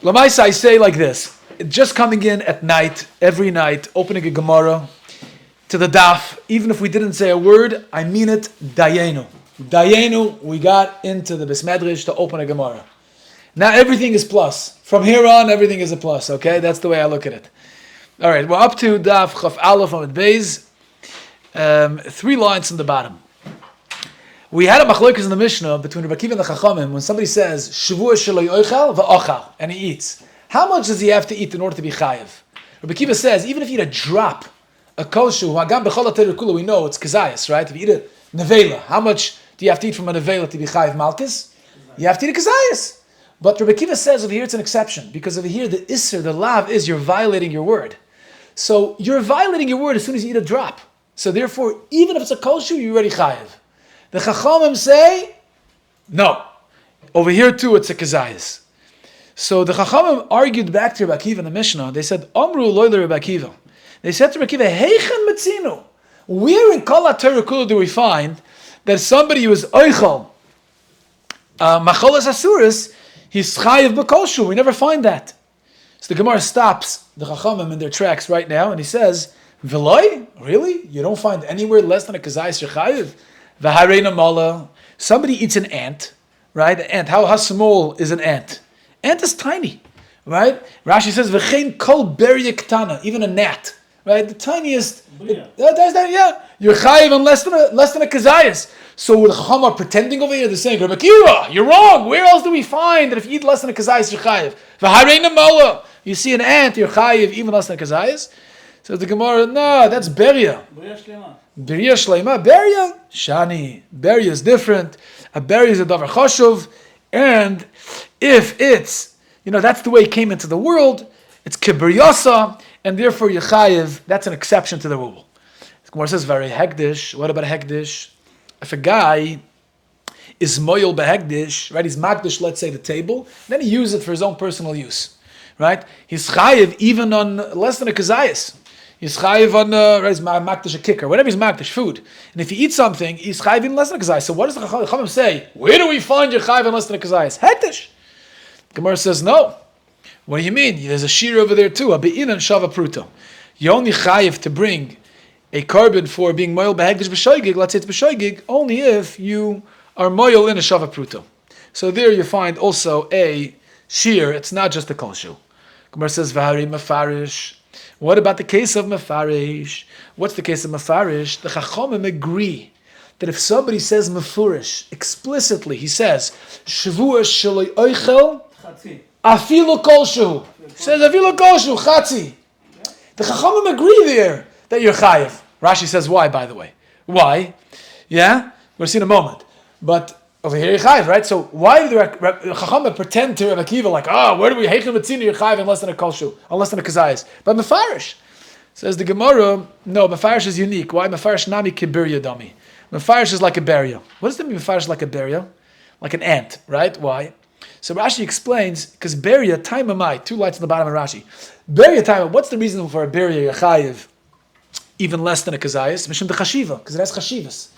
Lamaisa, I say like this. Just coming in at night, every night, opening a Gemara to the daf, even if we didn't say a word, I mean it, dayenu. Dayenu, we got into the Besmedrish to open a Gemara. Now everything is plus. From here on, everything is a plus, okay? That's the way I look at it. All right, we're up to Daf Chaf Aleph Amud Beis. 3 lines from the bottom. We had a machlokes in the Mishnah between Rabbi Kiva and the Chachamim when somebody says Shevuos shelo yochel va'ochal, and he eats. How much does he have to eat in order to be chayiv? Rabbi Kiva says even if you eat a drop, a koshu, hagam b'chol haTorah kula, we know it's kazayas, right? If you eat a nevela, how much do you have to eat from a nevela to be chayiv malchus? You have to eat a kazayas. But Rabbi Kiva says over here it's an exception because over here the isser, the lav is you're violating your word. So you're violating your word as soon as you eat a drop. So therefore, even if it's a koshu, you're already chayiv. The Chachamim say, no. Over here too, it's a kazayas. So the Chachamim argued back to Rabbi Akiva in the Mishnah. They said, Amru loy Rabbi Akiva. They said to Rabbi Akiva, Heichen metzinu. Where in Kol HaTorah Kula do we find that somebody who is oichel, macholas asuris, he's chayiv b'koshu? We never find that. So the Gemara stops the Chachamim in their tracks right now, and he says, V'loi? Really? You don't find anywhere less than a kazayas you're chayiv? V'hareina mala. Somebody eats an ant, right? An ant. How small is an ant? Ant is tiny, right? Rashi says v'chein kol beria ktana, even a gnat, right? The tiniest. You're chayiv on less than a kazayas. So the Chacham are pretending over here. They're saying, Rabbi Akiva, you're wrong. Where else do we find that if you eat less than a kazayas, you're chayiv? V'hareina mala. You see an ant, you're chayiv even less than a kazayas. So the Gemara, no, that's beria. Beria shleima, beria shani. Beria is different. A beria is a davar chashuv, and if it's, that's the way it came into the world, it's kibriyasa, and therefore yechayev. That's an exception to the rule. The Gemara says very hekdish. What about a hekdish? If a guy is moyel behekdish, right? He's makdish, let's say, the table, then he uses it for his own personal use, right? He's chayev even on less than a kazayas. He's chayiv on he's makdish a kicker, whatever he's makdish, food. And if you eat something, he's chayiv in less than a kazayas. So what does the Chachamim say? Where do we find your chayiv in less than a kazayas? Hektish. Gemara says no. What do you mean? There's a shiur over there too. A be'inan shava pruto. You only chayiv to bring a carbon for being moyel behekdish b'shoigig. Let's say it's b'shoigig only if you are moyel in a shava pruto. So there you find also a shiur. It's not just a koshu. Gemara says v'hari mafarish. What about the case of mefarish? What's the case of mefarish? The Chachamim agree that if somebody says mefurish explicitly, he says Shevuos shelo yochel afilu kolshu. Says afilu kolshu chatzi. The Chachamim agree there that you're chayiv. Rashi says why, by the way. Why? Yeah, we'll see in a moment. But over here you're chayiv, right? So why do the Chachamim pretend to Rabbi Akiva like, where do we heichen metzinu you're chayiv unless than a kolshu, unless than a kazayas? But mefarish, says the Gemara, no, mefarish is unique. Why? Mefarish nami kibirya dami. Mefarish is like a burial. What does that mean? Mefarish like a burial, like an ant, right? Why? So Rashi explains because burial time amai, 2 lights on the bottom of Rashi. Burial time. What's the reason for a burial you're chayiv even less than a kazayas? Mishum de chashiva, because it has chashivas.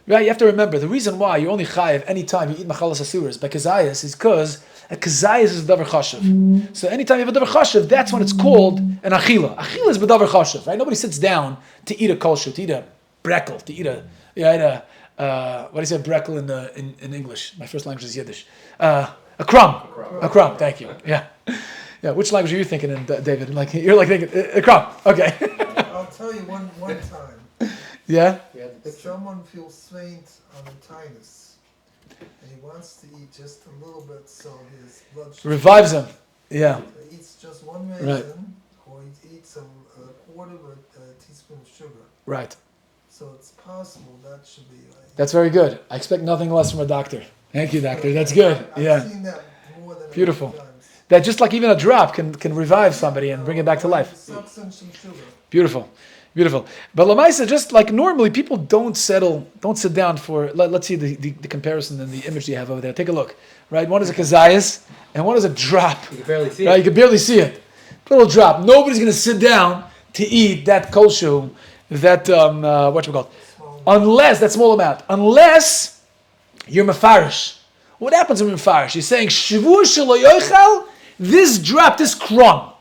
Right, you have to remember, the reason why you only chayiv any time you eat machalas asuras by kazayas is because a kazayas is a davar chashuv. So anytime you have a davar chashuv, that's when it's called an achila. Achila is b'davar chashuv, right? Nobody sits down to eat a kolshu, to eat a brekel, to eat what do you say brekel in English? My first language is Yiddish. A crumb. A crumb, thank you. Yeah. Yeah, which language are you thinking in, David? You're like thinking, a crumb, okay. I'll tell you one time. Yeah? If someone feels faint on the tinus and he wants to eat just a little bit so his blood sugar revives him. Yeah. He eats just one raisin, right, or he eats a quarter of a teaspoon of sugar. Right. So it's possible that should be like... That's very good. I expect nothing less from a doctor. Thank you, doctor. That's good. I've seen that more than beautiful. times. That just like even a drop can revive somebody and bring it back to life. Sucks in some sugar. Beautiful. Beautiful. But Lamaisa, just like normally, people don't sit down for, let's see the comparison and the image you have over there. Take a look. Right? One is a kazayas, and one is a drop. You can barely see it. Right? You can barely see it. Little drop. Nobody's going to sit down to eat that koshu, that, unless, that small amount. Unless you're mefarish. What happens when you're mefarish? You're saying, Shevuos shelo yochel, This drop, this crumb,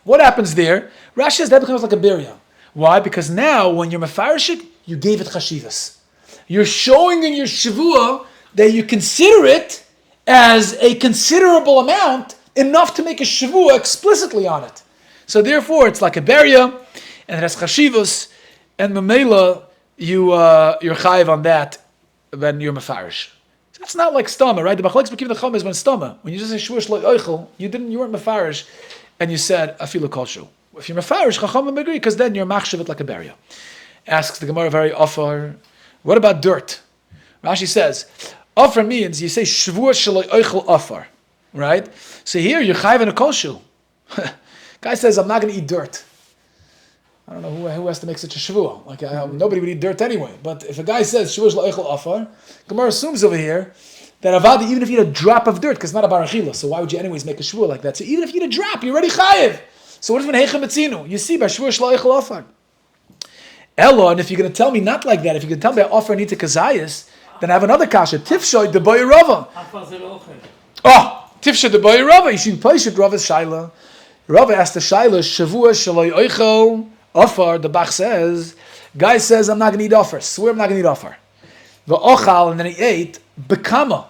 what happens there? Rashi says that becomes like a birya. Why? Because now when you're mefarshik, you gave it chashivas. You're showing in your shavua that you consider it as a considerable amount, enough to make a shavua explicitly on it. So therefore, it's like a birya, and it has chashivas, and memela, you're chayiv on that when you're mefarish. So it's not like stama, right? The machlekes b'kiv nechama is when stama. When you just say shvuah shlo oichel, you weren't mefarish, and you said afilu kolshu. If you're mefarish, chachamim agree, because then you're machshav it like a barrier. Asks the Gemara very offer, what about dirt? Rashi says, offer means you say shvuah shlo oichel offer, right? So here you're chayiv in a kolshu. Guy says, I'm not going to eat dirt. I don't know who has to make such a shavua. Like nobody would eat dirt anyway. But if a guy says shavua sh'la'echel afar, Gemara assumes over here that avada, even if you eat a drop of dirt, because it's not a barachila, so why would you anyways make a shavua like that? So even if you eat a drop, you're already chayiv. So what is when heichem etzinu? You see by shavua sh'la'echel afar. Elo, and if you're going to tell me not like that, if you're going to tell me I offer and eat a kazayas, then I have another kasha. Tifshoy de boy rava. Oh, tifshoy de boy rava. You should place it rava's shaila. Rava asked the shaila shavua sh'la'echel. Offer, the Bach says, guy says, I'm not going to eat offer. Swear I'm not going to eat offer. The ochal, and then he ate, bekama.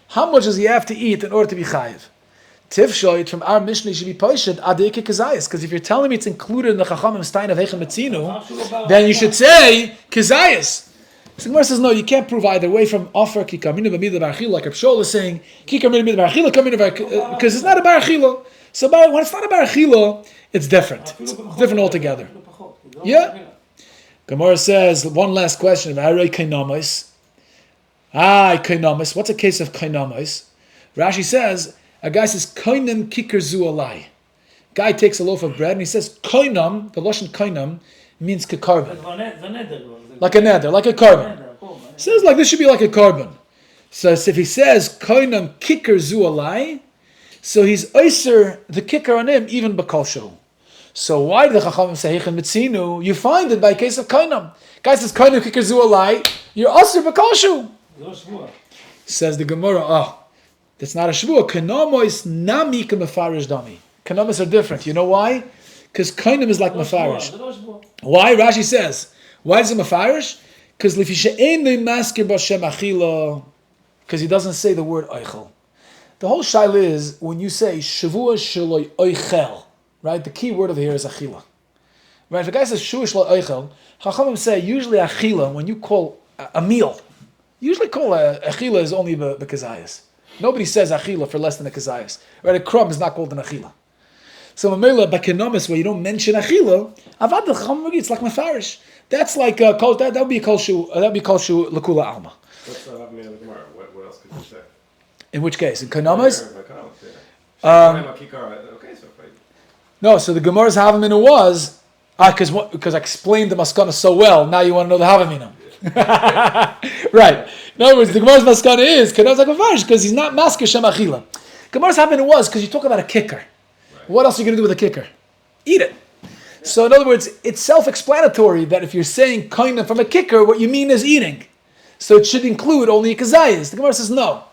How much does he have to eat in order to be chayiv? Tifshoit from our Mishnah should be poished adeke kazayas. Because if you're telling me it's included in the Chachamim Stein of Heichem Etzinu, then you should say kazayas. So Gemara says, no, you can't prove either way from offer kikamina b'midah barachila, like Rabbi Yoel is saying, kikamina b'midah barachila, kamina because it's not a barachila. So when it's not a barachila, it's different. It's different altogether. Yeah. Gemara says, one last question. What's a case of kainamos? Rashi says, a guy says, kainam kikar zu alai. Guy takes a loaf of bread and he says, kainam, the lashon kainam, means kakarban. Like a neder, like a carbon. Says like this should be like a carbon. So if he says, kainam kikar zu alai, so he's oyser the kicker on him, even b'kolsho. So why did the Chachamim say Heichem Metzinu? You find it by case of Kainam. Guy says Kainam kicker zu alai, you're oyser b'kolsho. Says the Gemara, that's not a shvuah. Kainamois nami k'mefarish dami. Kainamois are different. You know why? Because Kainam is like mefarish. Why? Rashi says, why is it mefarish? Because lifishe'ein le'maskir b'shem achila, because he doesn't say the word oichel. The whole shaila is when you say shavua shaloi oichel, right? The key word over here is achila. Right? If a guy says shavua shaloi oichel, Chachamim say usually achila, when you call a meal, usually call achila is only the kazayas. Nobody says achila for less than a kazayas. Right? A crumb is not called an achila. So mamela bakenomis where you don't mention achila, avad the Chachamim it's like mefarish. That's like that would be kolshu. That would be kolshu lakula alma. What's the Gemara? What else could you say? In which case? In Kainamas? No, so the Gemara's Havamina was, because I explained the Maskana so well, now you want to know the Havamina. Right. In other words, the Gemara's Maskana is, Kainamas HaKavarish, because he's not Masker Shem Achila. Gemara's Havamina was, because you talk about a kicker. Right. What else are you going to do with a kicker? Eat it. So in other words, it's self-explanatory that if you're saying Kaina from a kicker, what you mean is eating. So it should include only a Kazayas. The Gemara says no.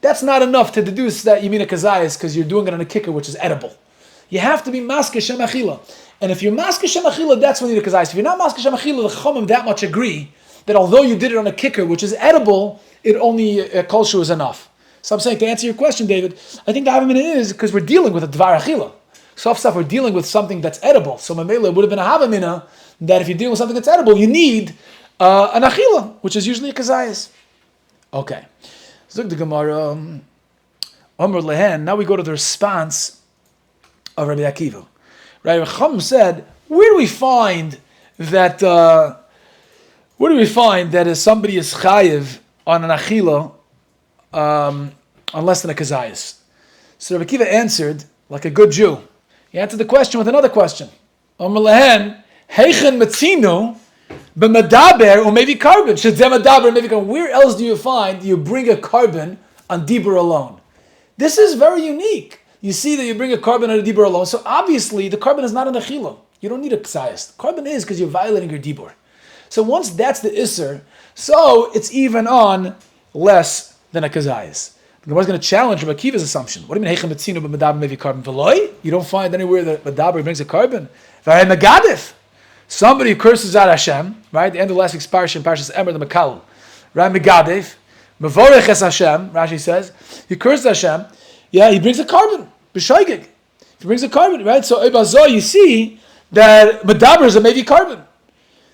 That's not enough to deduce that you mean a kazayas because you're doing it on a kicker which is edible. You have to be maske shem achila. And if you're maske shem achila, that's when you need a kazayas. If you're not maske shem achila, the chomim that much agree that although you did it on a kicker which is edible, it only kolshu is enough. So I'm saying to answer your question, David, I think the havamina is because we're dealing with a dvar achila. Soft stuff, we're dealing with something that's edible. So mamela would have been a havamina that if you're dealing with something that's edible, you need an achila, which is usually a kazayas. Okay. Zug the Gemara, Amr Lehen. Now we go to the response of Rabbi Akiva. Rabbi Chum said, where do we find that? If somebody is chayiv on an achila on less than a kazayas? So Rabbi Akiva answered like a good Jew. He answered the question with another question. Amr Lehen, Heichen Metzinu. B'medaber or maybe carbon. Medaber maybe carbon. Where else do you find you bring a carbon on dibur alone? This is very unique. You see that you bring a carbon on a dibur alone. So obviously the carbon is not an achila. You don't need a ksayas. Carbon is because you're violating your dibur. So once that's the isser, so it's even on less than a kazayas. The Gemara is going to challenge Rabbi Akiva's assumption. What do you mean, Heichem Etzinu b'medaber mevi carbon v'loi? You don't find anywhere that medaber brings a carbon. V'harei megadif. Somebody who curses out Hashem, right? The end of last week's parasha, Parashas Emer, the Makal. Right, megadif. Mevorech es Hashem, Rashi says. He curses Hashem. Yeah, he brings a carbon. B'shoigig. He brings a carbon, right? So, Ebazo, you see that medaber is a mevi carbon.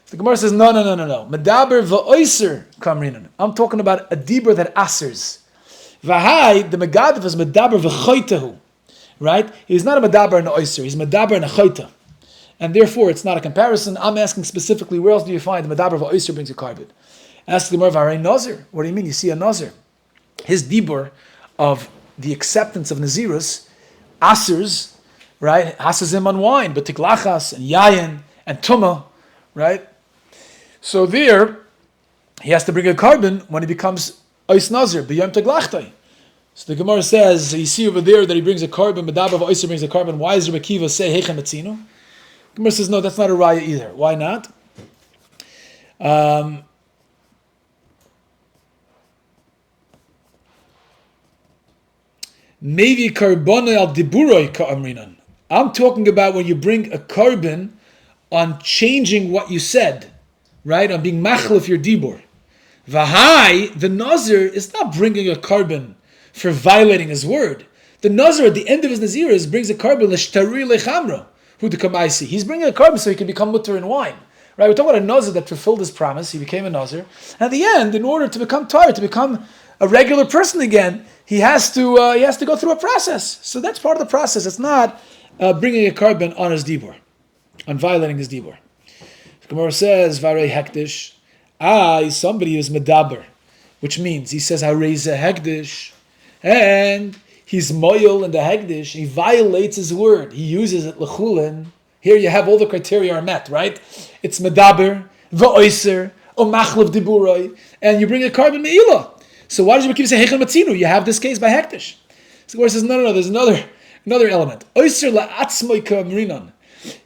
The Gemara says, no. Medaber v'oiser kamrinan. I'm talking about a dibur that asers. V'hai, the megadif is medaber v'choytehu. Right? He's not a medaber and an oiser. He's medaber and a choyte. And therefore, it's not a comparison. I'm asking specifically, where else do you find the medaber v'oiser brings a carbon? Ask the Gemara, v'harei nazir. What do you mean? You see a nazir. His dibur of the acceptance of nazirus, asers, right? Asers him on wine, but tiklachas and yayin and tumah, right? So there, he has to bring a carbon when he becomes ois nazir, b'yom teglachtai. So the Gemara says, you see over there that he brings a carbon, medaber v'oiser brings a carbon. Why does Rabbi Akiva say heichem etzinu? The Gemara says, no, that's not a raya either. Why not? Maybe carbon al diburoi ka'amrinan. I'm talking about when you bring a carbon on changing what you said, right? On being machlef your dibur. V'hai, the nazir is not bringing a carbon for violating his word. The nazir at the end of his naziris brings a carbon l'shtari lechamra, hu dekamaisi. He's bringing a carbon so he can become mutter in wine. Right? We're talking about a nazir that fulfilled his promise. He became a nazir. And at the end, in order to become tired, to become a regular person again, he has to go through a process. So that's part of the process. It's not bringing a carbon on his dibur, on violating his dibur. The Gemara says, "Varei hektish." Somebody who's medaber, which means he says harei hektish, and he's moyel in the hektish. He violates his word. He uses it lechulin. Here you have all the criteria are met, right? It's medaber, v'oiser, or machlev diburoi, and you bring a carbon me'ilah. So why does Rabbi Akiva say Heichel Matzinu? You have this case by Hektish. So where it says no, there's another element. Oiser la'atzmoi ka'amrinan.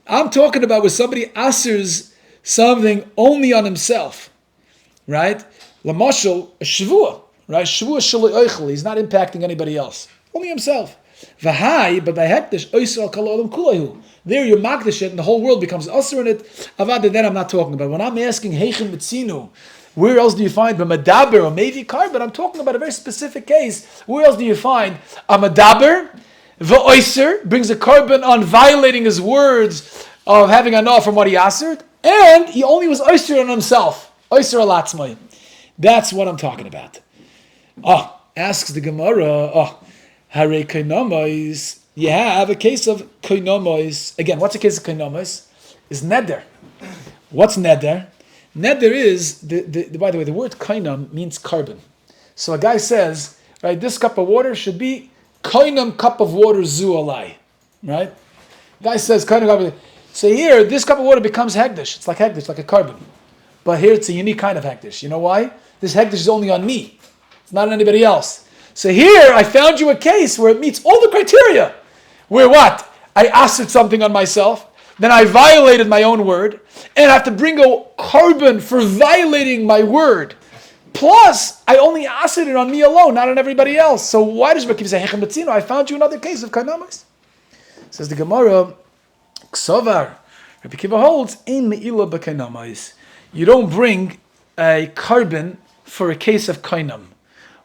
I'm talking about where somebody asers something only on himself, right? Lamashal, a Shevuos, right? Shevuos shaloi oichel. He's not impacting anybody else, only himself. V'hai, but by Hektish, oiser al kol olam kulayhu. There you makdish it, and the whole world becomes usher in it. Avad, then I'm not talking about. When I'm asking Heichel Matzinu, where else do you find a medaber or maybe carbon? I'm talking about a very specific case. Where else do you find a medaber? V'oiser brings a carbon on violating his words of having anah from what he answered, and he only was oiser on himself. Oiser alatzmai. That's what I'm talking about. Asks the Gemara. Harei koinomois. You have a case of koinomois. Again, what's a case of koinomois? Is neder. What's neder? Neder is, by the way, the word kainam means carbon. So a guy says, right, this cup of water should be kainam cup of water zu alai. Right? Guy says kainam cup of. So here, this cup of water becomes hektish. It's like hektish, like a carbon. But here it's a unique kind of hektish. You know why? This hektish is only on me. It's not on anybody else. So here, I found you a case where it meets all the criteria. Where what? I asked something on myself. Then I violated my own word, and I have to bring a carbon for violating my word. Plus, I only asked it on me alone, not on everybody else. So why does Rabbi Akiva say Heichem Matzinu? I found you another case of kainamis. Says the Gemara, Ksovar. Rabbi Akiva holds ein me'ilah b'kainamis. You don't bring a carbon for a case of kainam.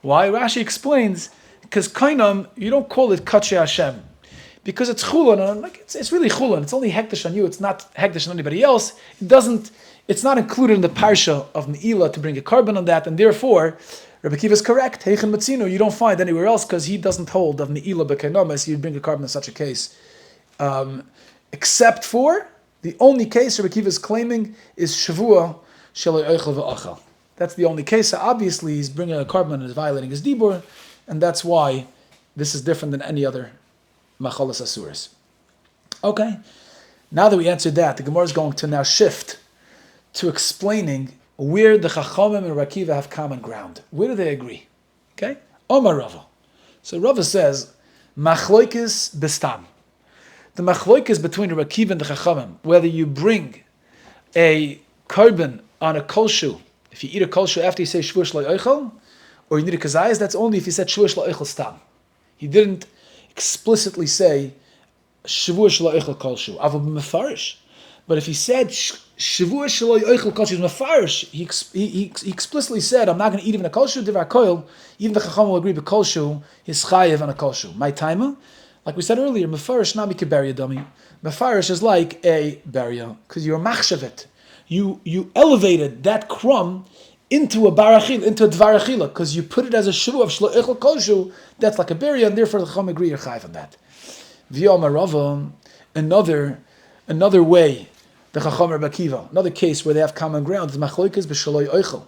Why? Rashi explains because kainam you don't call it katshe Hashem. Because it's chulon, like it's really chulon. It's only hektish on you. It's not hektish on anybody else. It's not included in the parsha of Me'ilah to bring a carbon on that, and therefore, Rabbi Akiva is correct. Heichen Matzinu, you don't find anywhere else because he doesn't hold of Me'ilah b'kainomis. You'd bring a carbon in such a case, except for the only case Rabbi Akiva is claiming is Shevuos shaloi oichel v'achal. That's the only case. So obviously, he's bringing a carbon and is violating his dibur, and that's why this is different than any other machalas asuras. Okay, now that we answered that, the Gemara is going to now shift to explaining where the Chachamim and Rabbi Akiva have common ground. Where do they agree? Okay, Omar Rava. So Rava says, Machloikis bestam. The machloikis between Rabbi Akiva and the Chachamim, whether you bring a carbon on a kolshu, if you eat a kolshu after you say Shevuos lo oichel, or you need a kazayas, that's only if he said Shevuos la'oichel stam. He didn't explicitly say Shevuos la'oichel kolshu. Avol b'mefarish. But if he said Shevuos la'oichel kolshu mefarish, he explicitly said, I'm not going to eat even a kolshu, divar koil, even the chacham will agree, but kolshu is chayev on a kolshu. My timer, like we said earlier, mefarish nami keberia dummy. Mefarish is like a beria, because you're machshavet. You elevated that crumb into a barachil, into a dvarachila, because you put it as a shivu of shloichel kolshu, that's like a beria, and therefore the chacham agree you're chayev on that. V'yom Rava, another way, the chacham Rabbi Akiva, another case where they have common ground is machloikas b'shaloi oichel.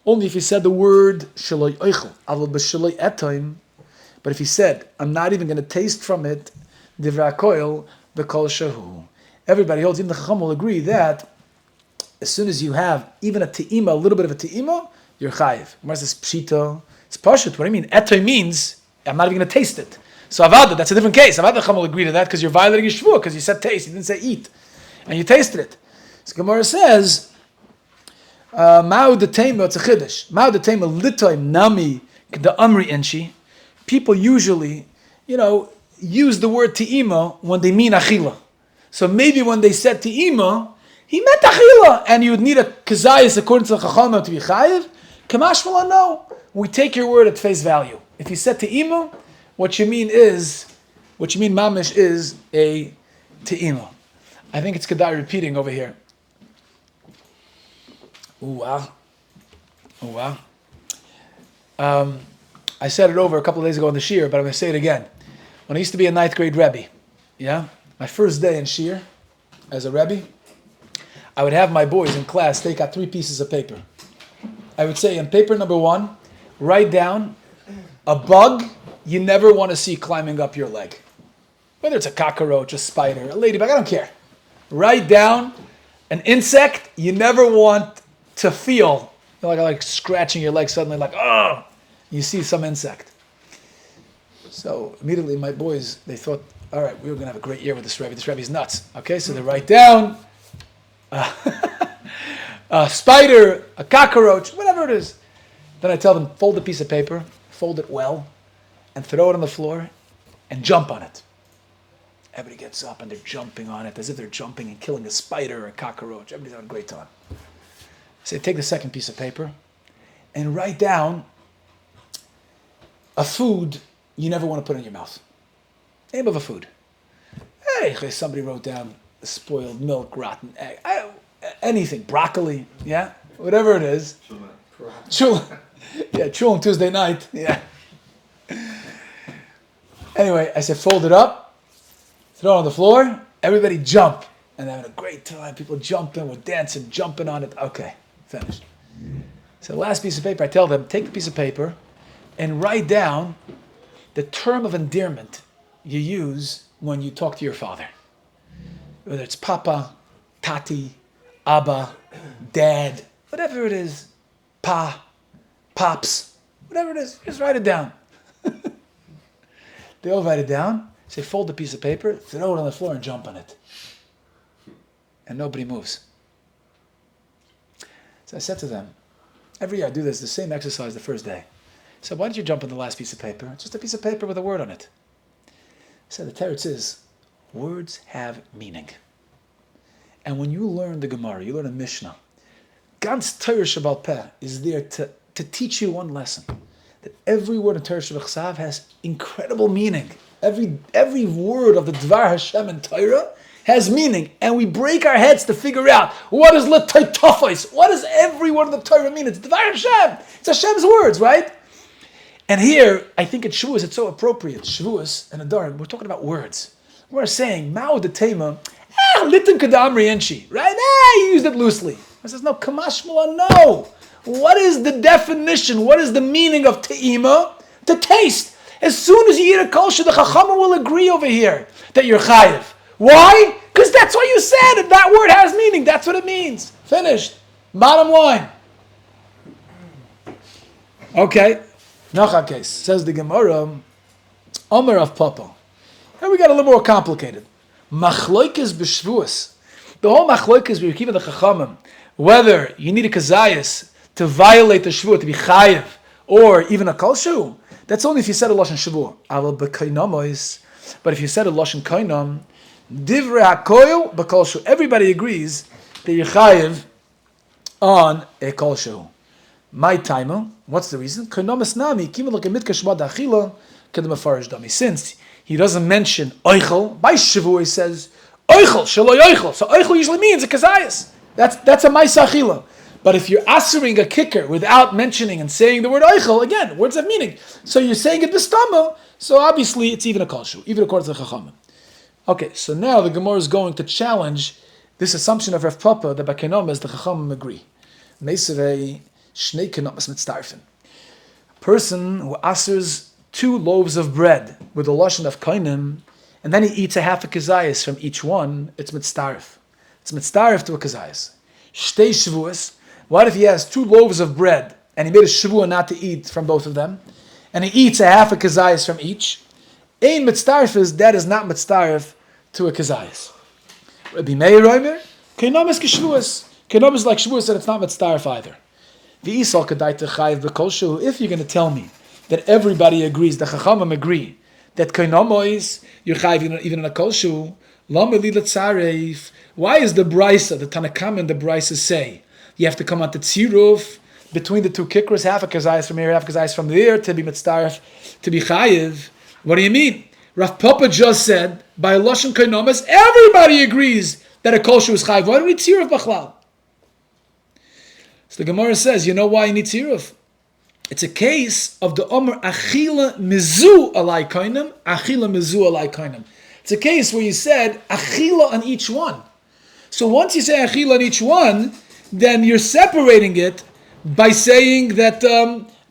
Only if he said the word shaloi oichel, avol b'shaloi etoim. But if he said, I'm not even going to taste from it, divrei koil b'kol shahu. Everybody holds, even the chacham will agree that as soon as you have even a te'ima, a little bit of a te'ima, you're chayiv. Gemara says pshita, it's pashut. What I mean, etoim means I'm not even going to taste it. So avada, that's a different case. Avada chacham will agree to that because you're violating your shvuah, because you said taste, you didn't say eat, and you tasted it. So Gemara says, Ma'u detema, it's a chiddush. Ma'u detema litoim nami the amri enshi. People usually, use the word te'ima when they mean achila. So maybe when they said te'ima, he meant achila, and you would need a kazayas according to the chachamim to be chayiv. Kamashmala, no. We take your word at face value. If you said te'ima, what you mean mamish is a te'ima. I think it's kedai repeating over here. Ooh, wow. I said it over a couple of days ago on the shiur, but I'm going to say it again. When I used to be a 9th grade Rebbe, my first day in shiur as a Rebbe, I would have my boys in class take out 3 pieces of paper. I would say, in paper number 1, write down a bug you never want to see climbing up your leg. Whether it's a cockroach, a spider, a ladybug, I don't care. Write down an insect you never want to feel, like scratching your leg suddenly, like, oh, you see some insect. So immediately my boys, they thought, all right, we were going to have a great year with this Rebbe. This Rebbe's nuts. Okay, so they write down a spider, a cockroach, whatever it is. Then I tell them, fold a piece of paper, fold it well, and throw it on the floor, and jump on it. Everybody gets up and they're jumping on it as if they're jumping and killing a spider or a cockroach. Everybody's having a great time. I say, take the second piece of paper and write down a food you never want to put in your mouth. Name of a food. Hey, somebody wrote down spoiled milk, rotten egg, anything, broccoli, whatever it is. Chulin. Chulin Tuesday night, Anyway, I said, fold it up, throw it on the floor, everybody jump. And having a great time, people jumping, we're dancing, jumping on it. Okay, finished. So the last piece of paper, I tell them, take the piece of paper and write down the term of endearment you use when you talk to your father. Whether it's papa, tati, abba, dad, whatever it is, pops, whatever it is, just write it down. They all write it down, say fold the piece of paper, throw it on the floor and jump on it. And nobody moves. So I said to them, every year I do this, the same exercise the first day. So why don't you jump on the last piece of paper? It's just a piece of paper with a word on it. I said the teretz is, words have meaning. And when you learn the Gemara, you learn a Mishnah, God's Torah Shabbal Peh is there to teach you one lesson. That every word in Torah Shabbal Chsav has incredible meaning. Every word of the Dvar Hashem in Torah has meaning. And we break our heads to figure out, what is L'Toitofos? What does every word of the Torah mean? It's Dvar Hashem. It's Hashem's words, right? And here, I think at Shevuos, it's so appropriate. Shevuos and Adarim, we're talking about words. We're saying, Ma'u detema, litin kadamri enshi, right? You used it loosely. I says, no, kamashmala, no. What is the definition? What is the meaning of te'ima? To taste. As soon as you eat a kosher, the chachamim will agree over here that you're chayiv. Why? Because that's what you said. If that word has meaning, that's what it means. Finished. Bottom line. Okay. Nacha case. Says the Gemara, Omer of Papa. Here we got a little more complicated. Machloikes b'shvuos. The whole machloikes we're keeping the chachamim, whether you need a kazayas to violate the shvuah, to be chayiv, or even a kolshu, that's only if you said a lashon Shevuah. But if you said a lashon kainam, divrei hakoil b'kolshu. Everybody agrees that you're chayiv on a kolshu. My timer. What's the reason? Since he doesn't mention oichel by Shevuah, he says oichel shaloi oichel. So oichel usually means a kazayas. That's a ma'isa achila. But if you're answering a kicker without mentioning and saying the word oichel, again, words have meaning. So you're saying it b'stama. So obviously it's even a kolshu, even according to the chachamim. Okay, so now the Gemara is going to challenge this assumption of Rav Papa that by kenom the chachamim agree. Meisrei shnei kenomas mitztarfen. A person who answers 2 loaves of bread with a lashon of kainim, and then he eats a half a kazayas from each one, it's mitztaref. It's mitztaref to a kazayas. Shtei Shevuos. What if he has 2 loaves of bread, and he made a Shevuah not to eat from both of them, and he eats a half a kazayas from each? Ein mitztaref that is not mitztaref to a kazayas. Rabbi Meir Omer, kainom is k'Shevuos. Kainom is like Shevuos, and it's not mitztaref either. If you're going to tell me that everybody agrees, the Chachamim agree, that Kainamois, you're chayiv even in a kolshu, why is the Brisa, the Tanakam and the Brisa say, you have to come out to tziruf between the 2 kikros, half a kazayas from here, half a kazayas from there, to be mitzdaref, to be chayiv? What do you mean? Rav Papa just said, by Lashon Kainamois, everybody agrees that a kolshu is chayiv. Why do we tziruf b'chlal? So the Gemara says, you know why you need tziruf? It's a case of the Omer Achila Mizu Alai Kainam, Achila Mizu Alai Kainam. It's a case where you said Achila on each one. So once you say Achila on each one, then you're separating it by saying that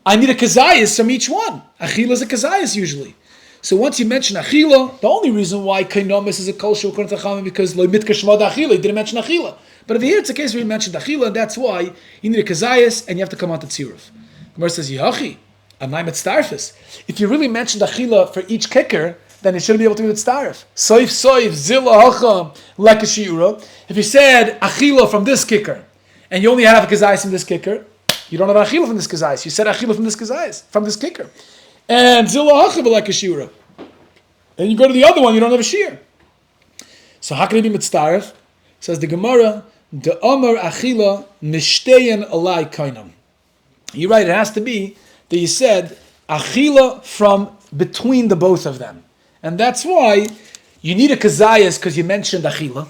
I need a kazayas from each one. Achila is a kazayas usually. So once you mention Achila, the only reason why Kainomis is a kolshu according to Chachamim because Lo Mitka Shmad Achila, he didn't mention Achila. But over here it's a case where you mentioned Achila, and that's why you need a kazayas and you have to come out to tziruf. Gemara says, Yachi, Anai Mitztarfis. If you really mentioned Achila for each kicker, then you shouldn't be able to be Mitztarf. Soif, Zilla, Hacha, Leka Shiura. If you said Achila from this kicker, and you only have a kazayas from this kicker, you don't have Achila from this kazayas. You said Achila from this kazayas, from this kicker. And Zilla, Hacha, Leka Shiura. And you go to the other one, you don't have a shiur. So how can it be Mitztarf? Says the Gemara, the Omer Achila Mishteyan Alai Kainam. You're right, it has to be that you said Achila from between the both of them. And that's why you need a kazayas because you mentioned Achila.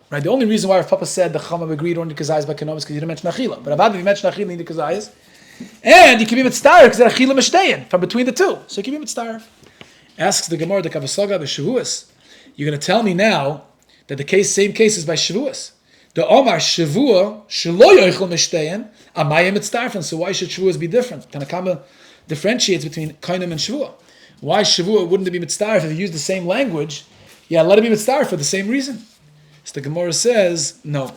Right? The only reason why Rav Papa said the Chacham agreed on the kazayas by Kenom is because you didn't mention Achila. But if you mention Achila, you need the kazayas. And you can be mitzdaref because they're Achila Mishteyan from between the 2. So you can be mitzdaref. Asks the Gemara, the Kavasaga, the Shevuos. You're going to tell me now that the same case is by Shevuos. The Omar Shevuah Shelo Yochel Mishteyan Amayim Mitzdarfen. So why should Shevuos be different? Tanakama differentiates between Kainim and Shevuah. Why Shevuah wouldn't it be Mitzdarf if you use the same language? Yeah, let it be Mitzdarf for the same reason. So the Gemara says, no.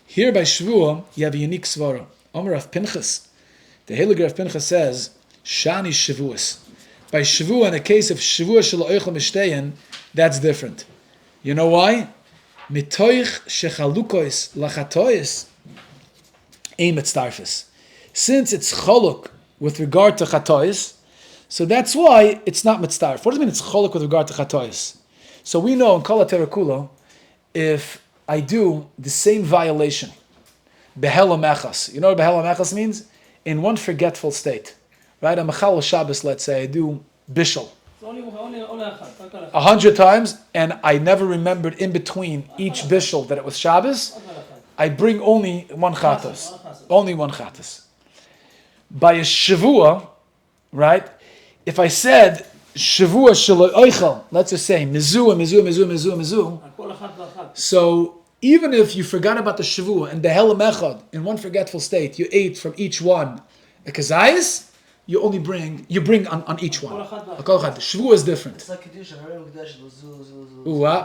Here by Shevuah, you have a unique svara. Omar of Pinchas. The Heilige of Pinchas says, Shani Shevuos. By Shevuah, in the case of Shevuah Shelo Yochel Mishteyan, that's different. You know why? Mitoich shechalukois lachatois ein mitzdarfis. Since it's choluk with regard to chatois, so that's why it's not mitzdarf. What does it mean it's choluk with regard to chatois? So we know in Kol HaTerekulo, if I do the same violation, behel mechas. You know what behel mechas means? In one forgetful state. Right? I'm Mechal Shabbos, let's say, I do bishul. 100 times, and I never remembered in between each bishul that it was Shabbos. I bring only one chatas. Only one chatas. By a Shevuah, right? If I said Shevuah shelo oichel, let's just say mizu. So even if you forgot about the Shevuah and the helam echad in one forgetful state, you ate from each one a kazayis. You bring on each one. Shevuah is different. It's like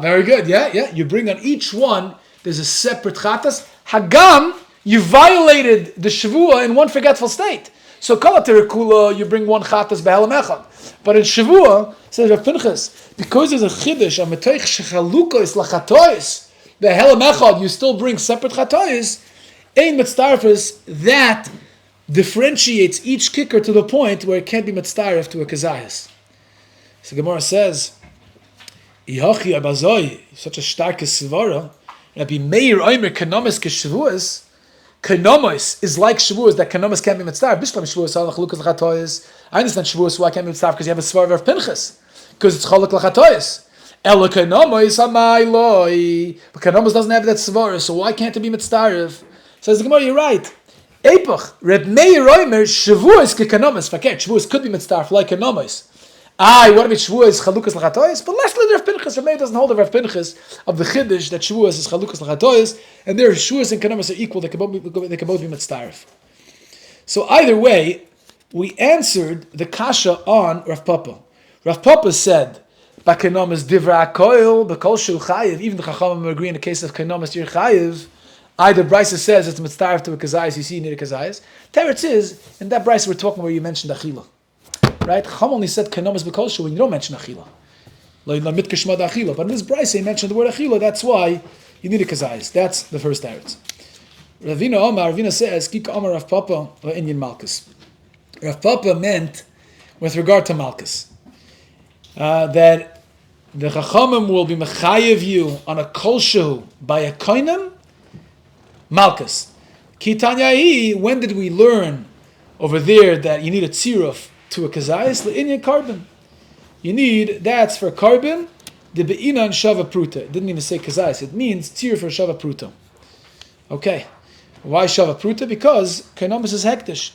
very good. Yeah. You bring on each one. There's a separate chatas. Hagam, you violated the Shevuah in one forgetful state. So Kol HaTerekulo, you bring one chatas be'elam echad. But in Shevuah, says Rav Pinchas, because there's a chiddush of metoich shechalukos lachatois, be'elam echad, you still bring separate chatois. Ein mitzdarfus that differentiates each kicker to the point where it can't be mitzdaref to a kazayas. So Gemara says, Ihachi abazoi, such a stark svara, Rabbi Meir Omer kanomis keshavuos. Kanomis is like Shevuos, that Kanomis can't be mitzdaref. Bishlam Shevuos halach lukas lachatoyis. I understand Shevuos why can't be mitzdaref because you have a svar of Pinchas, because it's chalak lachatoyis. Ela Kanomis amai loi, but Kanomis doesn't have that svar, so why can't it be mitzdaref? Says the Gemara, you're right. Epach Reb Meir Omer Shevuos ke Kanomis. Fakir Shevuos could be mitzdaref like Kanomis. What if Shevuos chalukas lachatoyis? But let's learn Rav Pinchas. Reb Meir doesn't hold the Rav Pinchas of the Chiddush that Shevuos is chalukas lachatoyis, and their Shevuos and Kanomis are equal. They can both be mitzdaref. So either way, we answered the kasha on Rav Papa. Rav Papa said, "By Kanomis divra koil, b'kol shu chayiv." Even the Chachamim agree in the case of Kanomis you're chayiv. Either Brisa says it's mitzdaref to a kazayis, you see near a kazayis. Teretz is in that Brisa we're talking where you mentioned achila. Right? Chacham only said kenomis b'kolshu when you don't mention achila. But in this brayse, he mentioned the word achila. That's why you need a kazayis. That's the first teretz. Ravina says, Kika Omar Rav Papa or Inyan Malkus. Rav Papa meant, with regard to Malkus, that the Chachamim will be mechayev you on a kolshu by a koinem Malkus. Kitanyai, when did we learn over there that you need a tziruf to a kazayis le'inyan carbon? You need, that's for carbon, the be'inan shava pruta. It didn't even say kazayis. It means tzir for shava pruta. Okay. Why shava pruta? Because kainamis is hektish.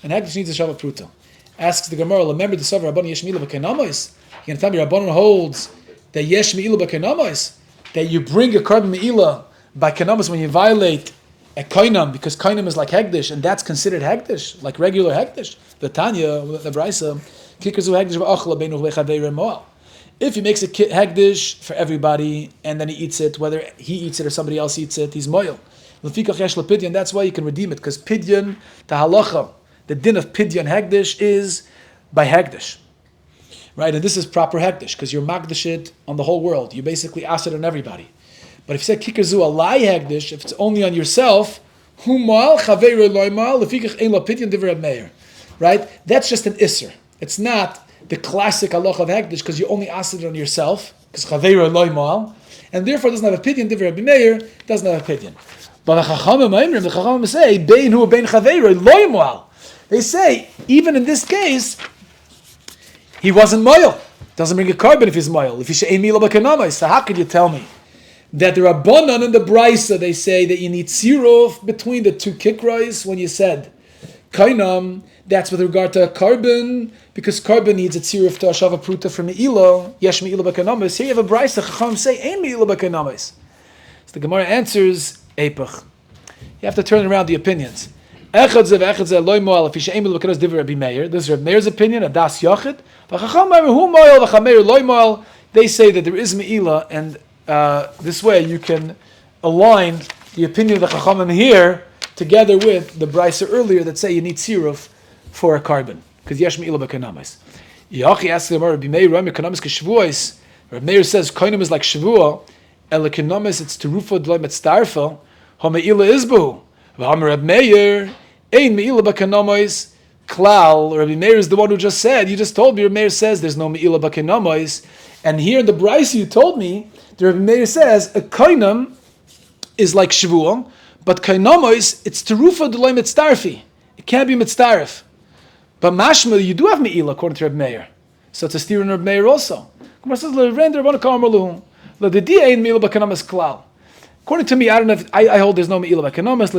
And hektish needs a shava pruta. Asks the Gemara, remember the Savar Rabban yesh mi'ilah b'kainamis? You can tell me Rabbanon holds that yesh mi'ilah b'kainamis, that you bring a carbon mi'ilah by kainamis when you violate a kainam, because kainam is like hektish, and that's considered hektish, like regular hektish. The Tanya, the Brisa, if he makes a hektish for everybody and then he eats it, whether he eats it or somebody else eats it, he's moil. And that's why you can redeem it, because pidyon, the halacha, the din of pidyon hektish is by hektish. Right? And this is proper hektish, because you're magdish it on the whole world. You basically ask it on everybody. But if you say kikazu alai hektish, if it's only on yourself, humal chaveru loimal lefikach ein lo pidyon divrei meir. Right? That's just an isser. It's not the classic halacha of hektish because you only asked it on yourself, because chaveru loimal, and therefore it doesn't have a pidyon divrei meir, doesn't have a pidyon. But the chachamim say bein hu bein chaveru loimal. They say even in this case he wasn't moil. Doesn't bring a carbon if he's moil. If he's ein mila b'kanamai, so how could you tell me that the Rabbanon and the Brisa, they say that you need siruf between the two kikrais when you said kainam, that's with regard to carbon, because carbon needs a siruf to ashava pruta from me'ila, yesh me'ila b'kanamis. Here you have a Brisa, Chacham say, ain't me'ila b'kanamis. So the Gemara answers, Eipach. You have to turn around the opinions. Echad zeh ve'echad zeh loy mo'al, if you ain't me'ila b'kanamis, divrei Rabbi Meir. This is Rabbi Meir's opinion, a das yachid. V'chacham hu mo'al, v'chameir loy mo'al. They say that there is me'ila, and this way you can align the opinion of the Chachamim here together with the Brisa earlier that say you need siruf for a carbon, because yesh me'ila b'kanamis. Yachi asks the Rabbi Meir, Rabbi kanamis k'shvuos. Rabbi Meir says kainam is like shvuah, el kanamis it's terufa d'loi mitzdarfa, ha me'ila izbu. V'ham Rabbi Meir ein me'ila b'kanamis klal. Rabbi Meir is the one who just said. You just told me Rabbi Meir says there's no me'ila b'kanamis, and here in the Brisa you told me the Rabbi Meir says a kainam is like shvuah, but kainamois it's terufa d'loi mitzdarfi. It can't be mitzdarif. But mashma, you do have me'ila according to Rabbi Meir. So it's a steer in Rabbi Meir also. According to me, I don't know if I hold there's no me'ila b'kanamis.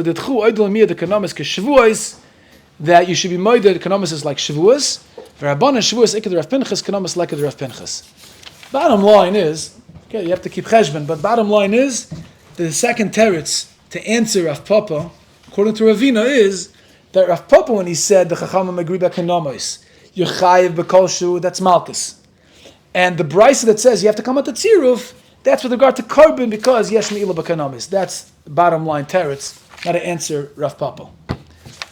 That you should be moided. Kanamis is like Shevuos. V'Rabbanan Shevuos ikad Rav Pinchas. Kanamis like Rav Pinchas. Bottom line is, okay, you have to keep cheshbon. But bottom line is, the second teretz to answer Rav Papa, according to Ravina, is that Rav Papa, when he said the Chachamim agree by Kanamis, you're chayiv b'kolshu, that's Malkus. And the Brisa that says you have to come at the tziruf, that's with regard to carbon because yesh me'ila b'kanamis. That's the bottom line teretz. Now to answer Rav Papa.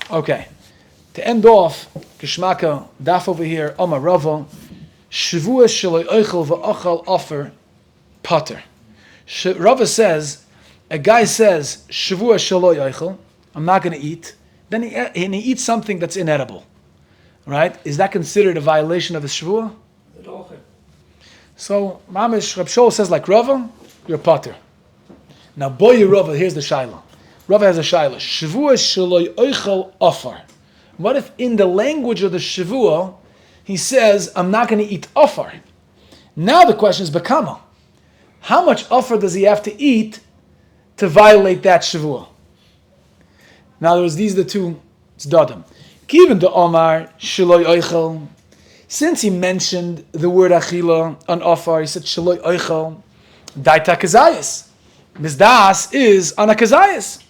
Okay. To end off, Kishmaka, daf over here, Oma Rava, Shevuos shaloi oichel v'achal offer pater. Rava says, a guy says, Shevuos shaloi oichel, I'm not going to eat, then he eats something that's inedible, right? Is that considered a violation of his Shevuah? So, Mamish, Reb Shaul says like Rava, you're potter. Now, boy, Rava, here's the Shaila. Rava has a Shaila. Shevuah shaloi oichel ofar. What if in the language of the Shevuah, he says, I'm not going to eat ofar? Now the question is, Bekama. How much ofar does he have to eat to violate that Shevuah? In other words, these are the two tzdadim. Given the Omar, shaloi oichel, since he mentioned the word achila on ofar, he said shaloi oichel, daita kazayas. Mizdas is on a kazayas.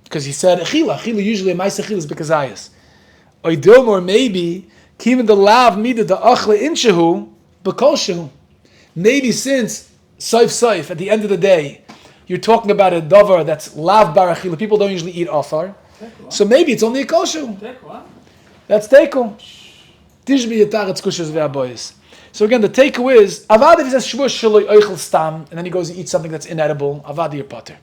Because he said achila. Achila usually a mais achila is bekazayas. Oidom, or maybe, given the lav mida the achle inshehu, bekol shehu. Maybe since saif at the end of the day, you're talking about a davar that's lav bar achila. People don't usually eat ofar. So maybe it's only a kol shehu. That's teiko. Tishbi yataretz kushas ve'aboyis. So again, the takeaway is, avad if he says Shevuah shaloi oichel stam, and then he goes and eats something that's inedible, avad your potter.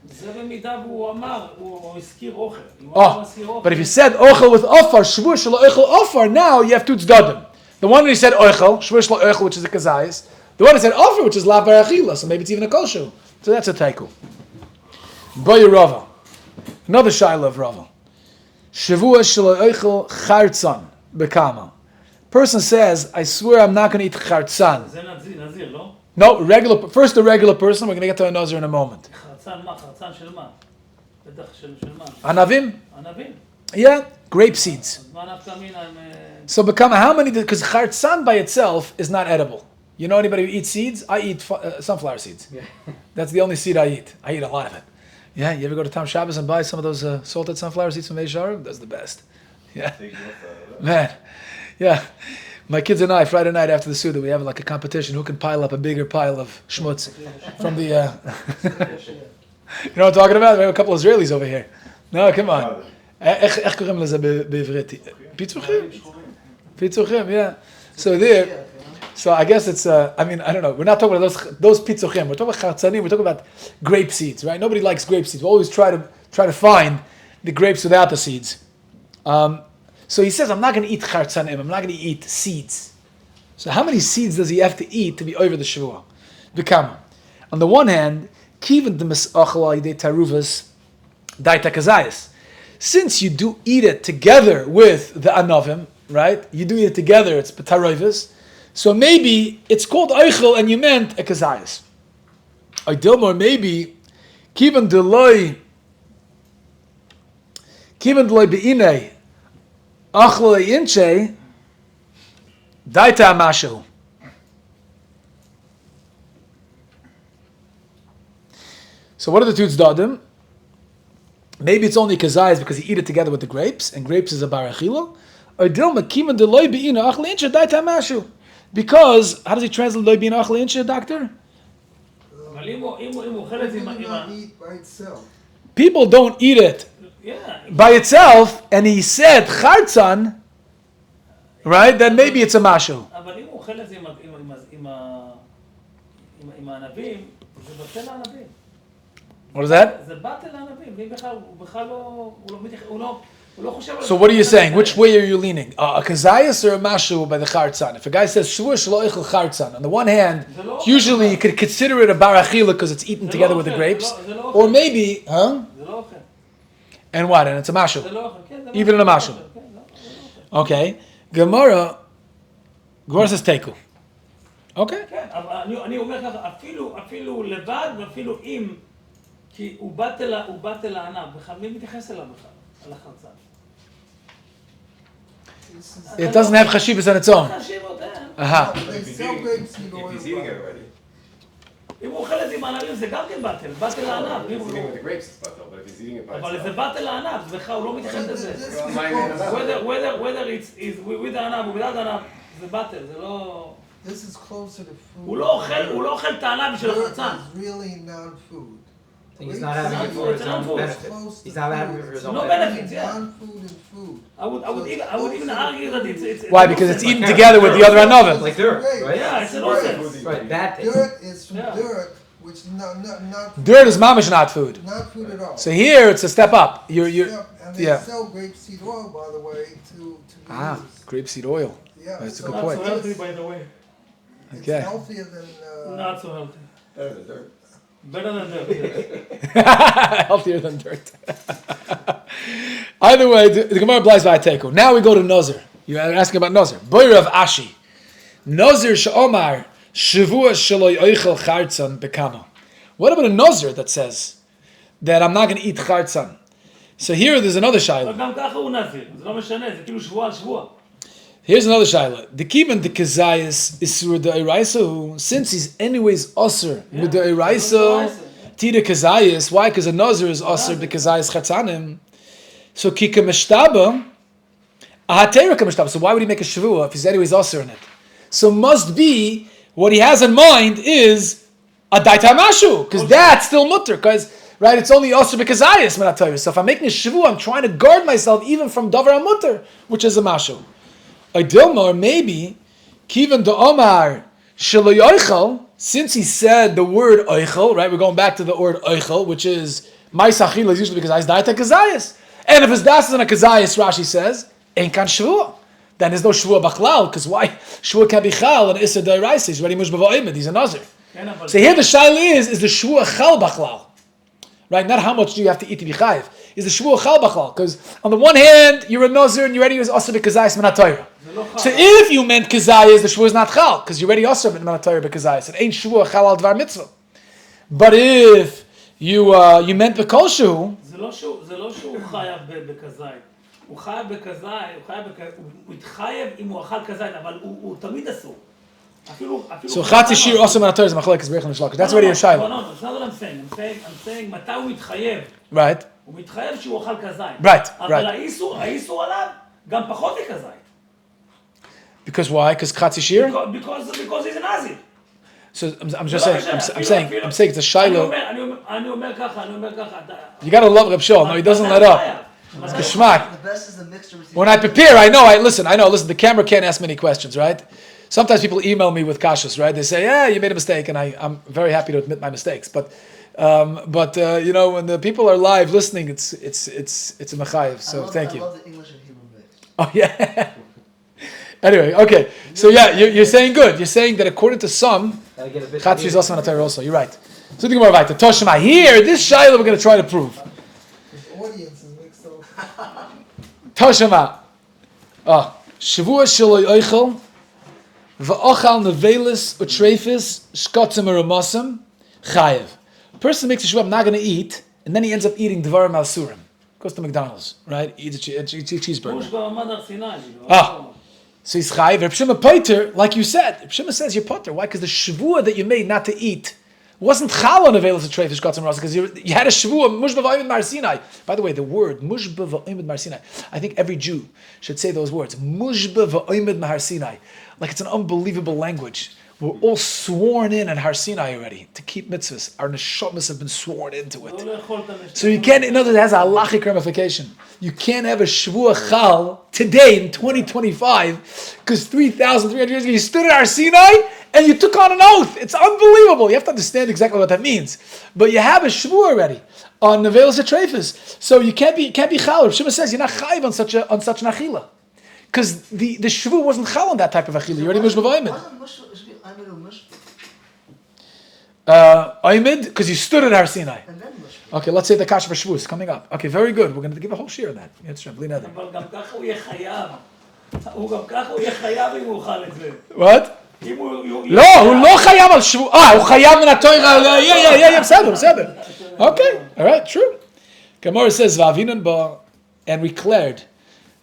But if you said oichel with ofar, Shevuah shaloi oichel ofar, now you have two tzdadim. The one that he said oichel, Shevuah shaloi oichel, which is a kazayis. The one that said ofar, which is lav bar achila, so maybe it's even a koshu. So that's a taiku. Boy Rava. Another shaila of Rava. Shevuah shaloi oichel chartzan bekama. Person says, I swear I'm not going to eat chartzan. No, first the regular person, we're going to get to a nazir in a moment. Anavim? Yeah, grape seeds. So become how many, because chartzan by itself is not edible. You know anybody who eats seeds? I eat sunflower seeds. Yeah. That's the only seed I eat. I eat a lot of it. Yeah, you ever go to Tam Shabbos and buy some of those salted sunflower seeds from Eishar? That's the best. Yeah. Man. Yeah, my kids and I, Friday night after the Suda, we have like a competition. Who can pile up a bigger pile of schmutz from the... you know what I'm talking about? We have a couple of Israelis over here. No, come on. איך קוראים לזה בעברית? פיצוחים? פיצוחים, yeah. So there, so I guess it's, I don't know. We're not talking about those pitzuchim. We're talking about chartzanim. We're talking about grape seeds, right? Nobody likes grape seeds. We always try to find the grapes without the seeds. So he says, I'm not going to eat chartzanim. I'm not going to eat seeds. So how many seeds does he have to eat to be over the Shevuah? Become. On the one hand, kiven the misachal ide taruvas daita kazayas. Since you do eat it together with the anavim, right? You do eat it together. It's betaroivas. So maybe it's called eichel and you meant a kazayas. Or maybe kiven deloi be'inei achle inche daita mashu. So what are the two tzdadim? Maybe it's only kazayas because he eat it together with the grapes, and grapes is a barachila. Or dilma kiman de loy beina achle inche daita mashu. Because how does he translate loy beina achle inche, doctor? People don't eat it by itself, and he said chartzan, right? Then maybe it's a mashu. What is that? So what are you saying? Which way are you leaning? A kazayas or a mashu by the chartzan? If a guy says Shevuos shelo eichel chartzan, on the one hand, usually you could consider it a barachila because it's eaten together with the grapes, or maybe, and what? And it's a mashu, even in a mashu. Okay, Gemara says teku. Okay. כי הוא בטל הענב, מי מתייחס אליו בכלל, על החרצן? It doesn't have chashivas on its own. If he's eating it already. אם הוא אוכל את זה עם הענבים זה גם כן בטל הענב. If he's eating with the grapes it's bottle, but if he's eating it by itself. אבל זה בטל הענב, זה בכלל, הוא לא מתייחס לזה. whether it's with הענב או without הענב, זה בטל, זה לא... This is closer to food. הוא לא אוכל את הענב בשביל החרצן. It's really non-food. He's not having it for his own benefit. He's not having it for his own No benefit. benefits, yeah. Non-food and food. I would even argue that it's Why? Because it's eaten together with the other anavim. Like dirt, right? Yeah, it's an offense. Right, that is. Dirt is from dirt, which not Dirt is mamish not food. not food at all. So here it's a step up. And And they sell grapeseed oil, by the way, to use. Grapeseed oil. Yeah, That's a so good Not point. so healthy, by the way. It's Okay. healthier than. Not so healthy. Better than dirt. Better than that. Healthier than dirt. Either way, the Gemara applies by Teku. Now we go to Nazir. You're asking about Nazir. Boyer of Ashi. Nazir she'omar Shevuos shelo yoichel chartzan bekama. What about a Nazir that says that I'm not going to eat chartzan? So here there's another shaila. גם ככה הוא נזיר, זה לא משנה, זה כאילו שבוע על שבוע. Here's another shaila. The kiban the kazayis isur de'iraisa, since he's anyways usher with de'iraisa, tida kazayis. Why? Because a nazir is usher b'kazayis chatzanim. So kika meshtaba, ahatera kameshtaba. So why would he make a shavua if he's anyways usher in it? So must be what he has in mind is a daita mashu, because that's still mutter. Because right, it's only usher b'kazayis menatayus. So if I'm making a shavua, I'm trying to guard myself even from davar mutter, which is a mashu. A Dilmar, maybe, Kivan de Omar Shelo Yoichel, since he said the word Oichel, right? We're going back to the word Oichel, which is Maisachil is usually because I daita kazayas. And if his das is in a kazayas, Rashi says, ain't kan shvua. Then there's no shvua bachlal, because why? Shvua can be chal and issa dairaisa. He's already mushbava oimid, he's a nazir. So here the shaila is the shvua chal bachlal. Right? Not how much do you have to eat to be chayiv. Is the shvua chal bachlal? Because on the one hand, you're a nazir and you're ready to asa b'kazayas minatayra. So if you meant kazayas, the shvua is not chal, because you're ready asa minatayra b'kazayas. It ain't shvua chal al dvar mitzvah. But if you meant b'kolshu, זה לא שהוא חייב בכזית. הוא חייב בכזית, הוא התחייב אם הוא אכל כזית, אבל הוא תמיד אסור. so chatzi shiur asa minatayra is machlekes b'rechem nishlak. That's already a shaila. No, that's not what I'm saying. I'm saying מתי הוא מתחייב. Right. הוא מתחייב שהוא אכל כזית. Right. אבל האיסור עליו גם פחות מכזית. Because why? Because chatzi shiur? Because he's a Nazi. So I'm just saying. I'm saying it's a shaila. אני אומר ככה. You gotta love Reb Shol. No, he doesn't let up. It's geschmack. The best is a mixture between. When I prepare, I know. Listen. The camera can't ask many questions, right? Sometimes people email me with kashas, right? They say, "Yeah, you made a mistake," and I'm very happy to admit my mistakes. But when the people are live listening, it's a mechayev. So thank you. I love the English and Hebrew mix. Oh yeah. Anyway, okay. So yeah, you're saying good. You're saying that according to some, chatzi is also on a Torah also. You're right. So think more right. Toshma here, this shaila we're going to try to prove. His audience is mixed up. Toshma. Shevuos shelo yoichel v'ochal nevelis u'treifis shkotzim u'ramosim chayev. A person makes a shvuah, I'm not going to eat, and then he ends up eating dvarim al-surim. Goes to McDonald's, right? Eats a cheeseburger. So he's chayiv. Reb Shimon Poiter, like you said, Reb Shimon says you're potter. Why? Because the shvuah that you made not to eat wasn't chal on avelis of treifish kotzim rasa, because you had a shvuah mushba v'oimid mar Sinai. By the way, the word mushba v'oimid mar Sinai, I think every Jew should say those words. Mushba v'oimid mar Sinai, like it's an unbelievable language. We're all sworn in at Har Sinai already to keep mitzvahs. Our neshamas have been sworn into it. So you can't, it has a halachic ramification. You can't have a shvuah chal today in 2025 because 3,300 years ago you stood at Har Sinai and you took on an oath. It's unbelievable. You have to understand exactly what that means. But you have a shvuah already on nevelis atrefis. So you can't be chal. Rav Shimon says you're not chayiv on such an achila. Because the shvuah wasn't chal on that type of achila. You're already mushba v'oimid. Oimid, because you stood at Har Sinai. Okay, let's say the kasha for Shavuos coming up. Okay, very good. We're going to give a whole shiur on that. What? לא, הוא לא חייב על שבוע. הוא חייב מן התורה. Yeah, בסדר. Okay, all right, true. Gemara says, "V'avinan ba," and we declared.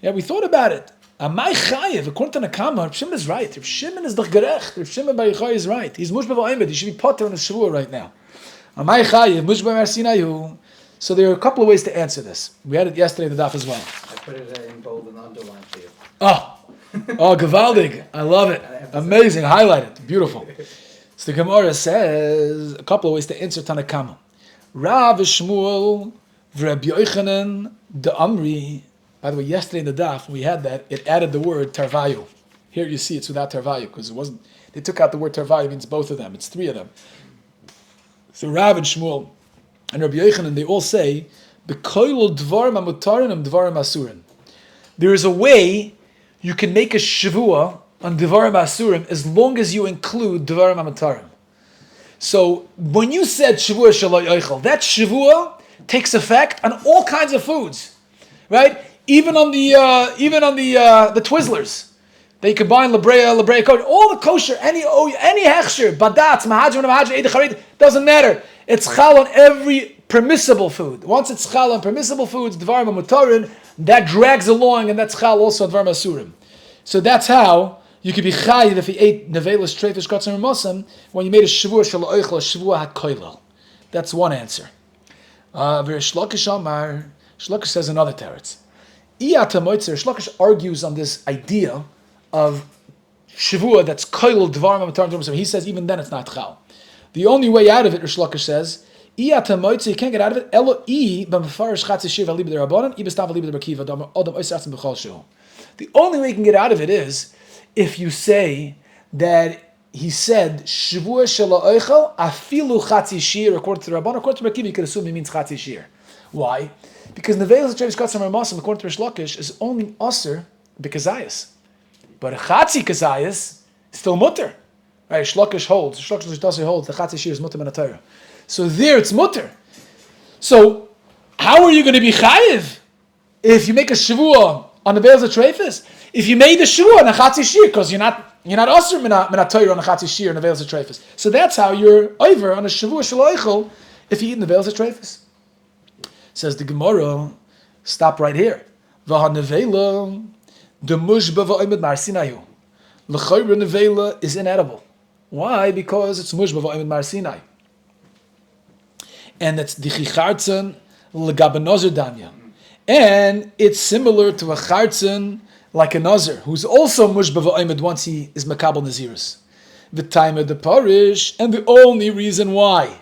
Yeah, we thought about it. Amai chayev, according to Nakama, Reb Shimon is right. Reb Shimon is doch gerecht. Reb Shimon Bar Yochai is right. He's mushba v'oimid. He should be potter on his shvuah right now. Amai chayev, mushba mar Sinai. So there are a couple of ways to answer this. We had it yesterday in the daf as well. I put it in bold and underlined for you. Oh, gewaldig. I love it. Amazing. Highlighted. Beautiful. So the Gemara says a couple of ways to answer Tanakama. Rav Shmuel v'Reb Yochanan de Amri. By the way, yesterday in the daf, we had that, it added the word tarvayu. Here you see it's without tarvayu, because it wasn't, they took out the word tarvayu, it means both of them, it's three of them. So Rav and Shmuel and Rabbi Yochanan, they all say, B'koil dvarim hamutarin and dvarim asurim. There is a way you can make a Shevuah on dvarim asurim as long as you include dvarim hamutarim. So when you said Shevuah Shaloi Eichel, that Shevuah takes effect on all kinds of foods, right? Even on the Twizzlers, they combine Labrea kosher, all the kosher, any hechsher, badatz, mahajim, charid, doesn't matter. It's chal on every permissible food. Once it's chal on permissible foods, dvarim hamutarin, that drags along, and that's chal also on dvarim asurim. So that's how you could be chayiv if you ate nevelas, trefish, katzim, and mosam when you made a Shevuah Shaloi Eichel, a Shevuah HaKoilel. That's one answer. Shlokish says another teretz. Shlokish argues on this idea of Shevuah that's koilel dvarim hamutarim. He says even then it's not chal. The only way out of it, Shlokish says, you can't get out of it. The only way you can get out of it is if you say that he said Shevuah Shelo Eichel afilu chatzi shiur, according to the Rabban, according to Rabbi Kiva, you could assume he means chatzi shiur. Why? Because nevelas trevish katzam armasim, according to Rish Lakish, is only aser b'kazayas, but a chatzi kazayas is still mutter. Right? Shlokish holds the chatzi shiur is mutter min Torah. So there it's mutter. So how are you going to be chayiv if you make a Shevuah on the nevelas treifis? If you made the Shevuah on a chatzi shiur, because you're not aser min Torah on a chatzi shiur and nevelas treifis. So that's how you're over on a Shevuah Shelo Eichel if you eat nevelas treifis. Says the Gemara, stop right here. V'hanevela, the mushba v'oimed marsinayu. L'chayra nevela is inedible. Why? Because it's mushba v'oimed marsinai. And it's the chichartzen l'gabenozer danya. And it's similar to a chartzen like a nazir, who's also mushba v'oimed once he is makabel nazirus. The time of the parish, and the only reason why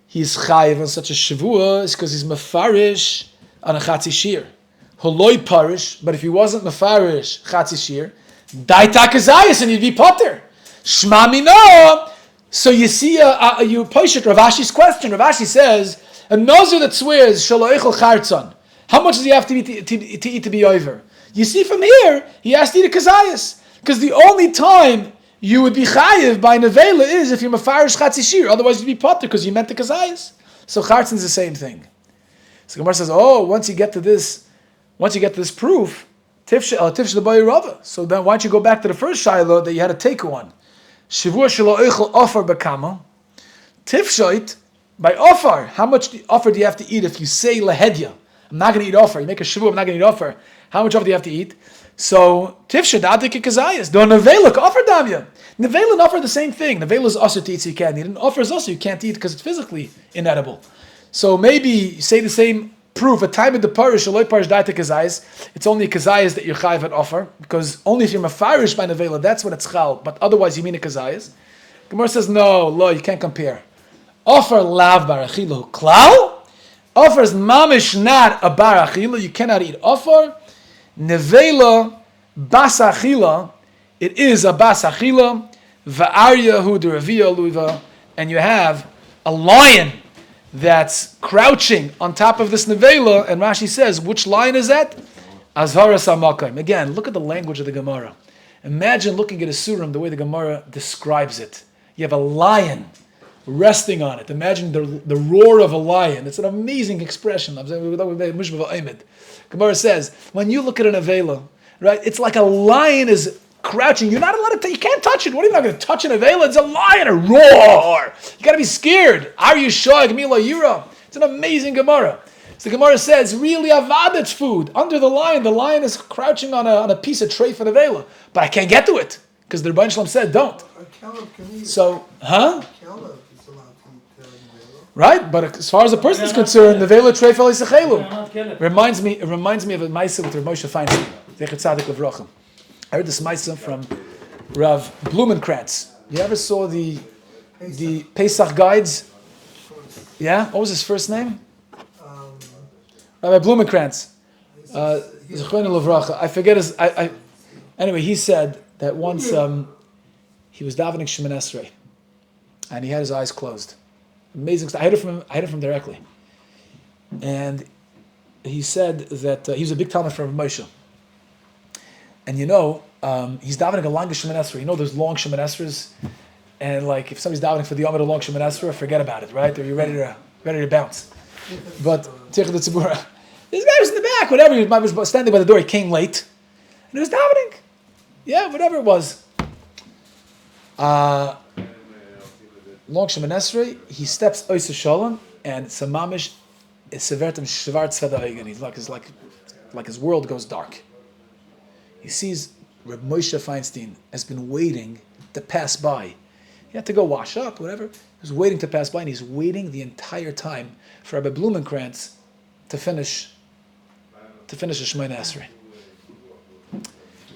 he's chayiv on such a Shevuah is because he's mefarish on a chatzi shiur. Holoi parish, but if he wasn't mefarish chatzi shiur, daita kazayis, and you'd be potter. Shma mino. So you see, you poshit Rav Ashi's question. Rav Ashi says, a nozer that swears shelo eichel chartzon, how much does he have to eat to be over? You see from here, he has to eat a kazayis, because the only time you would be chayiv by nevela is if you're mefarish chatzi shiur. Otherwise, you'd be potter because you meant the kazayis. So chartzon's the same thing. So Gemara says, once you get to this proof, tifsh the boy rava. So then why don't you go back to the first shiloh that you had to take one? Shevuah Shelo Eichel offer bekama. Tifshoit by offer. How much offer do you have to eat if you say lahedya? I'm not going to eat offer. You make a Shevuah, I'm not going to eat offer. How much offer do you have to eat? So tifsha dadik kazayas. Do nevela offer damya. Nevela and offer the same thing. Nevela is also to eat, so you can't eat. And offer is also you can't eat because it's physically inedible. So maybe you say the same proof. A time in the parish, a loy parish dadik kazayas. It's only kazayas that you're chayiv at offer, because only if you're mafarish by nevela, that's when it's chal. But otherwise, you mean a kazayas. Gemara says no, you can't compare. Offer lav barachilu klal. Offer is mamish not a barachilu. You cannot eat offer. Nevela basachila, it is a basachila. Va'arya hu deravia luiva, and you have a lion that's crouching on top of this nevela. And Rashi says, which lion is that? Azharas hamakim. Again, look at the language of the Gemara. Imagine looking at a surim the way the Gemara describes it. You have a lion resting on it. Imagine the roar of a lion. It's an amazing expression. Gemara says, when you look at a nevela, right, it's like a lion is crouching. You're not allowed to, you can't touch it. What are you not going to touch a nevela? It's a lion, a roar. You got to be scared. Are you shoig mila yura? It's an amazing Gemara. So the Gemara says, really avadet food. Under the lion is crouching on a piece of tray for nevela. But I can't get to it, because the Rebbeinu Shalom said, don't. So, right, but as far as the person is concerned, the vela treifel isachelu. Reminds me of a ma'aseh with Rav Moshe Feinstein. Zechet Tzadik Levrachim. I heard this ma'aseh from Rav Blumenkrantz. You ever saw the Pesach guides? Yeah, what was his first name? Rabbi Blumenkrantz. Zechron Levracha. I forget his. Anyway, he said that once he was davening Shemoneh Esrei, and he had his eyes closed. Amazing stuff. I heard it from him directly. And he said that he was a big Talmud from Moshe. And he's davening a long Shemoneh Esrei. Those long Shemoneh Esreis? And like, if somebody's davening for the Yom of a long Shemoneh Esrei, forget about it, right? Or you're ready to bounce. But, Tichat Tzibura. This guy was in the back, whatever. He was standing by the door. He came late. And he was davening. Yeah, whatever it was. Long Shemoneh Esrei, he steps Oisa Shalom, and Samamish is Severtim Shvartz Fadaigan. He's like his world goes dark. He sees Reb Moshe Feinstein has been waiting to pass by. He had to go wash up, whatever. He was waiting to pass by, and he's waiting the entire time for Rabbi Blumenkrantz to finish a Shemoneh Esrei.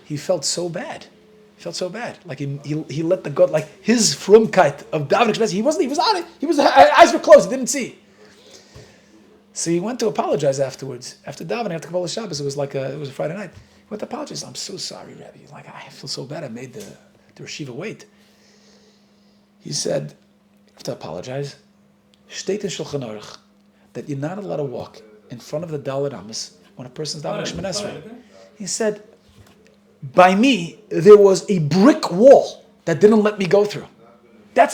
He felt so bad. Like he let the God, like his frumkeit of David Express, he was on it. Eyes were closed, he didn't see. So he went to apologize afterwards. After davening, after Kabbalah Shabbos, it was a Friday night. He went to apologize. I'm so sorry, Rabbi. Like, I feel so bad. I made the Reshiva wait. He said, you have to apologize. State in Shulchan Aruch that you're not allowed to walk in front of the Daled Amos when a person's davening Shemoneh Esrei. He said, by me, there was a brick wall that didn't let me go through.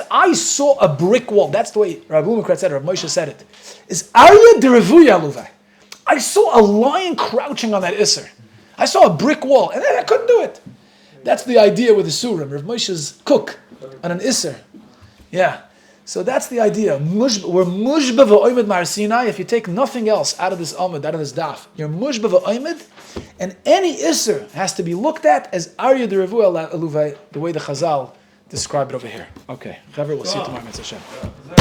I saw a brick wall. That's the way Rabbi Blumenkrantz said it, Rabbi Moshe said it. Is Arya Derevuya Luvai. I saw a lion crouching on that Isser. I saw a brick wall, and then I couldn't do it. That's the idea with the Surim. Rabbi Moshe's cook on an Isser. Yeah. So that's the idea. We're mushba v'oimid mar Sinai. If you take nothing else out of this amud, out of this daf, you're mushba v'oimid, and any Isser has to be looked at as Arya Derevuya Luvai, the way the Chazal describe it over here. Okay, Chaver, we'll see you tomorrow, Mitzvah Hashem.